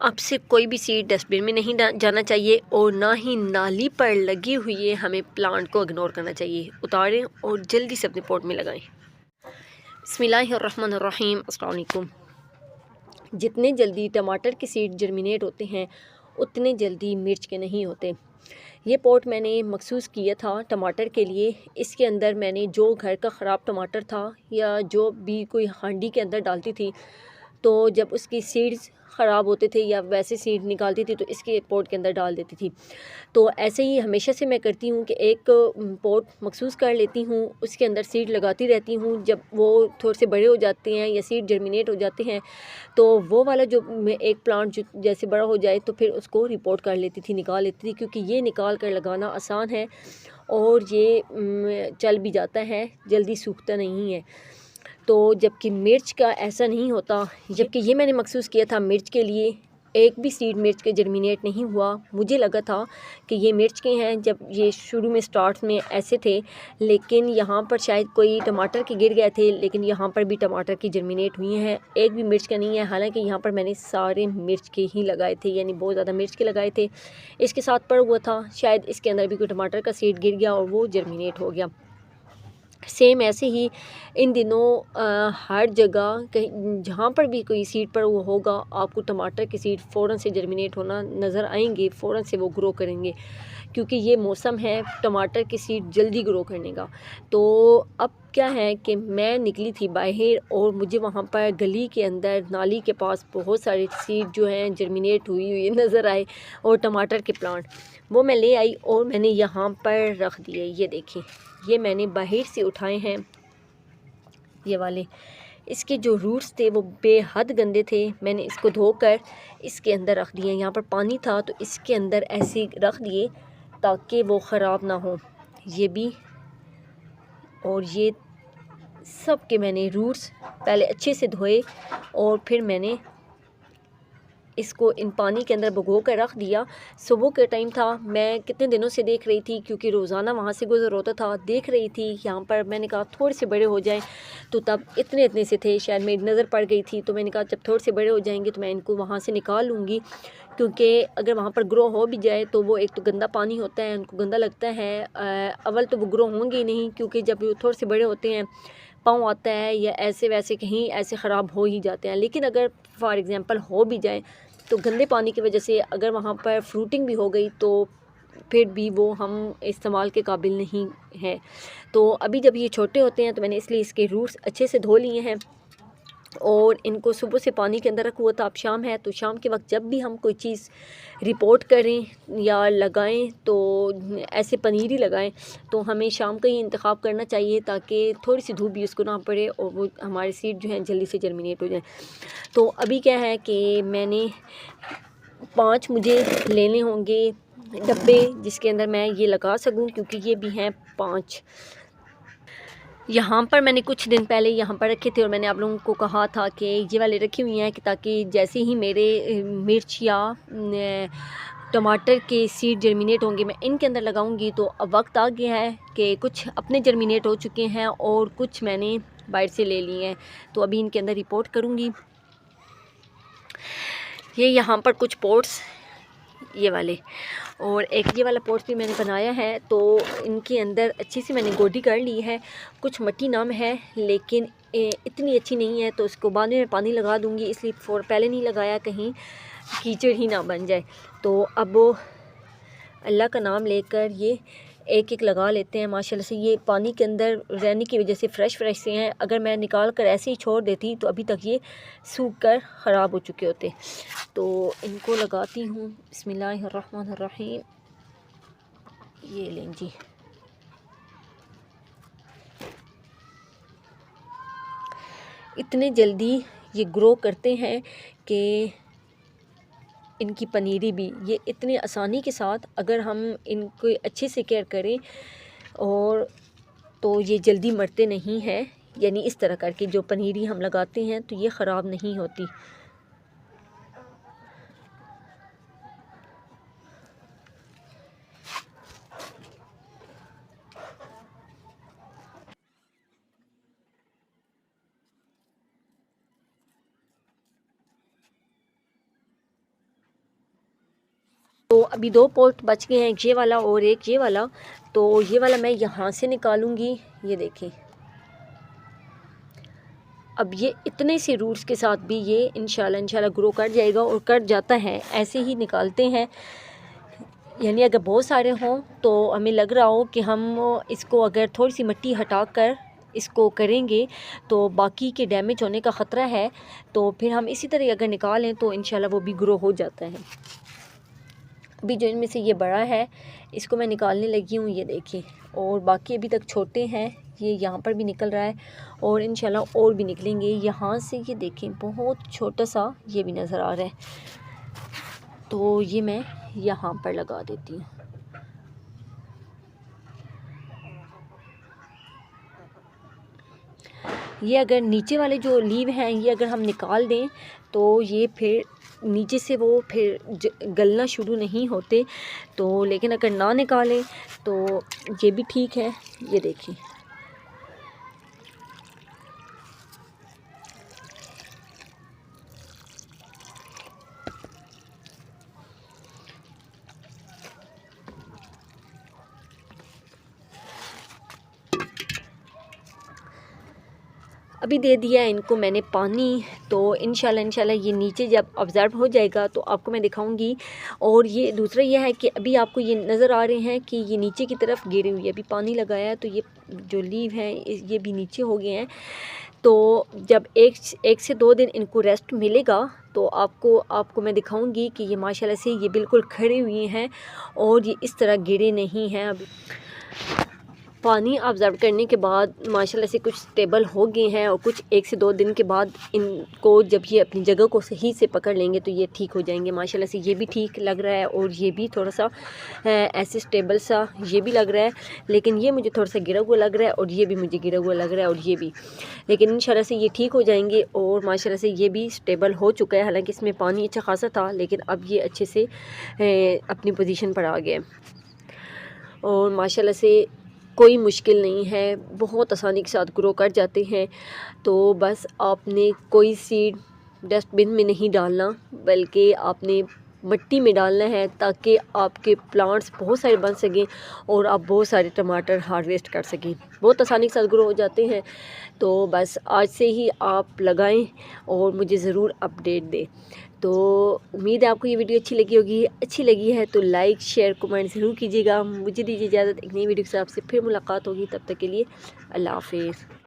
आपसे कोई भी सीड डस्टबिन में नहीं जाना चाहिए और ना ही नाली पर लगी हुई है हमें प्लांट को इग्नोर करना चाहिए। उतारें और जल्दी से अपने पॉट में लगाएं। बिस्मिल्लाहिर्रहमानिर्रहीम। अस्सलाम वालेकुम। जितने जल्दी टमाटर के सीड जर्मिनेट होते हैं उतने जल्दी मिर्च के नहीं होते। ये पॉट मैंने मखसूस किया था टमाटर के लिए। इसके अंदर मैंने जो घर का ख़राब टमाटर था या जो भी कोई हांडी के अंदर डालती थी, तो जब उसकी सीड्स ख़राब होते थे या वैसे सीड निकालती थी तो इसके पॉट के अंदर डाल देती थी। तो ऐसे ही हमेशा से मैं करती हूँ कि एक पॉट मखसूस कर लेती हूँ, उसके अंदर सीड लगाती रहती हूँ। जब वो थोड़े से बड़े हो जाते हैं या सीड जर्मिनेट हो जाते हैं तो वो वाला जो एक प्लांट जो जैसे बड़ा हो जाए तो फिर उसको रिपोर्ट कर लेती थी, निकाल लेती थी, क्योंकि ये निकाल कर लगाना आसान है और ये चल भी जाता है, जल्दी सूखता नहीं है। तो जबकि मिर्च का ऐसा नहीं होता। जबकि ये मैंने मखसूस किया था मिर्च के लिए, एक भी सीड मिर्च के जर्मिनेट नहीं हुआ। मुझे लगा था कि ये मिर्च के हैं जब ये शुरू में स्टार्ट में ऐसे थे, लेकिन यहाँ पर शायद कोई टमाटर के गिर गए थे, लेकिन यहाँ पर भी टमाटर की जर्मिनेट हुई हैं, एक भी मिर्च का नहीं है। हालांकि यहाँ पर मैंने सारे मिर्च के ही लगाए थे, यानी बहुत ज़्यादा मिर्च के लगाए थे। इसके साथ पड़ा हुआ था, शायद इसके अंदर भी कोई टमाटर का सीड गिर गया और वो जर्मिनेट हो गया। सेम ऐसे ही इन दिनों हर जगह कहीं जहाँ पर भी कोई सीड पर वो होगा, आपको टमाटर के सीड फ़ौरन से जर्मिनेट होना नज़र आएंगे, फ़ौरन से वो ग्रो करेंगे, क्योंकि ये मौसम है टमाटर की सीड जल्दी ग्रो करने का। तो अब क्या है कि मैं निकली थी बाहर और मुझे वहाँ पर गली के अंदर नाली के पास बहुत सारे सीड जो हैं जर्मिनेट हुई हुई नज़र आए और टमाटर के प्लांट, वो मैं ले आई और मैंने यहाँ पर रख दिए। ये देखें, ये मैंने बाहर से उठाए हैं ये वाले। इसके जो रूट्स थे वो बेहद गंदे थे। मैंने इसको धोकर इसके अंदर रख दिए। यहाँ पर पानी था तो इसके अंदर ऐसे रख दिए ताकि वो ख़राब ना हो। ये भी और ये सब के मैंने रूट्स पहले अच्छे से धोए और फिर मैंने इसको इन पानी के अंदर भिगो कर रख दिया। सुबह के टाइम था, मैं कितने दिनों से देख रही थी, क्योंकि रोज़ाना वहाँ से गुजर होता था, देख रही थी यहाँ पर। मैंने कहा थोड़े से बड़े हो जाएं, तो तब इतने इतने से थे, शायद मेरी नज़र पड़ गई थी। तो मैंने कहा जब थोड़े से बड़े हो जाएंगे तो मैं इनको वहाँ से निकाल लूँगी, क्योंकि अगर वहाँ पर ग्रो हो भी जाए तो वो एक तो गंदा पानी होता है, उनको गंदा लगता है। अव्वल तो वो ग्रो होंगे ही नहीं, क्योंकि जब वो थोड़े से बड़े होते हैं पाँव आता है या ऐसे वैसे कहीं ऐसे ख़राब हो ही जाते हैं। लेकिन अगर फॉर एग्ज़ाम्पल हो भी जाए तो गंदे पानी की वजह से अगर वहाँ पर फ्रूटिंग भी हो गई तो फिर भी वो हम इस्तेमाल के काबिल नहीं है। तो अभी जब ये छोटे होते हैं तो मैंने इसलिए इसके रूट्स अच्छे से धो लिए हैं और इनको सुबह से पानी के अंदर रखा हुआ था। अब शाम है तो शाम के वक्त जब भी हम कोई चीज़ रिपोर्ट करें या लगाएं, तो ऐसे पनीर ही लगाएं, तो हमें शाम का ही इंतखाब करना चाहिए ताकि थोड़ी सी धूप भी उसको ना पड़े और वो हमारे सीड जो हैं जल्दी से जर्मिनेट हो जाए। तो अभी क्या है कि मैंने 5 मुझे लेने होंगे डब्बे जिसके अंदर मैं ये लगा सकूं, क्योंकि ये भी हैं 5। यहाँ पर मैंने कुछ दिन पहले यहाँ पर रखे थे और मैंने आप लोगों को कहा था कि ये वाले रखी हुई हैं कि ताकि जैसे ही मेरे मिर्च या टमाटर के सीड जर्मिनेट होंगे मैं इनके अंदर लगाऊंगी। तो अब वक्त आ गया है कि कुछ अपने जर्मिनेट हो चुके हैं और कुछ मैंने बाहर से ले लिए हैं, तो अभी इनके अंदर रिपोर्ट करूँगी। ये यहाँ पर कुछ पॉट्स ये वाले और एक ये वाला पॉट भी मैंने बनाया है, तो इनके अंदर अच्छी सी मैंने गोडी कर ली है। कुछ मट्टी नम है लेकिन इतनी अच्छी नहीं है, तो इसको बाद में पानी लगा दूंगी, इसलिए पहले नहीं लगाया कहीं कीचड़ ही ना बन जाए। तो अब अल्लाह का नाम लेकर ये एक एक लगा लेते हैं। माशाल्लाह से ये पानी के अंदर रहने की वजह से फ़्रेश से हैं। अगर मैं निकाल कर ऐसे ही छोड़ देती तो अभी तक ये सूख कर ख़राब हो चुके होते। तो इनको लगाती हूँ। बिस्मिल्लाहिर्रहमानिर्रहीम। ये लें जी। इतने जल्दी ये ग्रो करते हैं कि इनकी पनीरी भी ये इतनी आसानी के साथ अगर हम इनको अच्छे से केयर करें और तो ये जल्दी मरते नहीं हैं। यानी इस तरह करके जो पनीरी हम लगाते हैं तो ये ख़राब नहीं होती। तो अभी 2 पॉट बच गए हैं, एक ये वाला और एक ये वाला। तो ये वाला मैं यहाँ से निकालूँगी, ये देखें। अब ये इतने से रूट्स के साथ भी ये इंशाल्लाह ग्रो कर जाएगा, और कर जाता है। ऐसे ही निकालते हैं, यानी अगर बहुत सारे हों तो हमें लग रहा हो कि हम इसको अगर थोड़ी सी मिट्टी हटा कर इसको करेंगे तो बाकी के डैमेज होने का ख़तरा है, तो फिर हम इसी तरह अगर निकालें तो इंशाल्लाह वो भी ग्रो हो जाता है। अभी जो इनमें से ये बड़ा है इसको मैं निकालने लगी हूँ, ये देखिए। और बाकी अभी तक छोटे हैं, ये यहाँ पर भी निकल रहा है और इंशाल्लाह और भी निकलेंगे। यहाँ से ये देखें बहुत छोटा सा ये भी नज़र आ रहा है, तो ये मैं यहाँ पर लगा देती हूँ। ये अगर नीचे वाले जो लीव हैं ये अगर हम निकाल दें तो ये फिर नीचे से वो फिर गलना शुरू नहीं होते, तो लेकिन अगर ना निकालें तो ये भी ठीक है। ये देखिए, अभी दे दिया है इनको मैंने पानी, तो इंशाल्लाह ये नीचे जब ऑब्ज़र्व हो जाएगा तो आपको मैं दिखाऊंगी। और ये दूसरा ये है कि अभी आपको ये नज़र आ रहे हैं कि ये नीचे की तरफ गिरे हुए, अभी पानी लगाया है तो ये जो लीव हैं ये भी नीचे हो गए हैं। तो जब एक से 2 दिन इनको रेस्ट मिलेगा तो आपको मैं दिखाऊंगी कि ये माशाल्लाह से ये बिल्कुल खड़े हुए हैं और ये इस तरह गिरे नहीं हैं। अभी पानी ऑब्ज़र्व करने के बाद माशाल्लाह से कुछ स्टेबल हो गए हैं, और कुछ 1 से 2 दिन के बाद इनको जब ये अपनी जगह को सही से पकड़ लेंगे तो ये ठीक हो जाएंगे। माशाल्लाह से ये भी ठीक लग रहा है और ये भी थोड़ा सा ऐसे स्टेबल सा ये भी लग रहा है, लेकिन ये मुझे थोड़ा सा गिरा हुआ लग रहा है और ये भी मुझे गिरा हुआ लग रहा है और ये भी, लेकिन इंशाल्लाह से ये ठीक हो जाएंगे। और माशाल्लाह से ये भी स्टेबल हो चुका है, हालाँकि इसमें पानी अच्छा खासा था लेकिन अब ये अच्छे से अपनी पोजीशन पर आ गया और माशाल्लाह से कोई मुश्किल नहीं है, बहुत आसानी के साथ ग्रो कर जाते हैं। तो बस आपने कोई सीड डस्टबिन में नहीं डालना, बल्कि आपने मिट्टी में डालना है ताकि आपके प्लांट्स बहुत सारे बन सकें और आप बहुत सारे टमाटर हार्वेस्ट कर सकें। बहुत आसानी के साथ ग्रो हो जाते हैं। तो बस आज से ही आप लगाएं और मुझे ज़रूर अपडेट दें। तो उम्मीद है आपको ये वीडियो अच्छी लगी होगी। अच्छी लगी है तो लाइक शेयर कमेंट ज़रूर कीजिएगा। मुझे दीजिए इजाज़त, एक नई वीडियो के साथ आपसे फिर मुलाकात होगी। तब तक के लिए अल्लाह हाफ़िज़।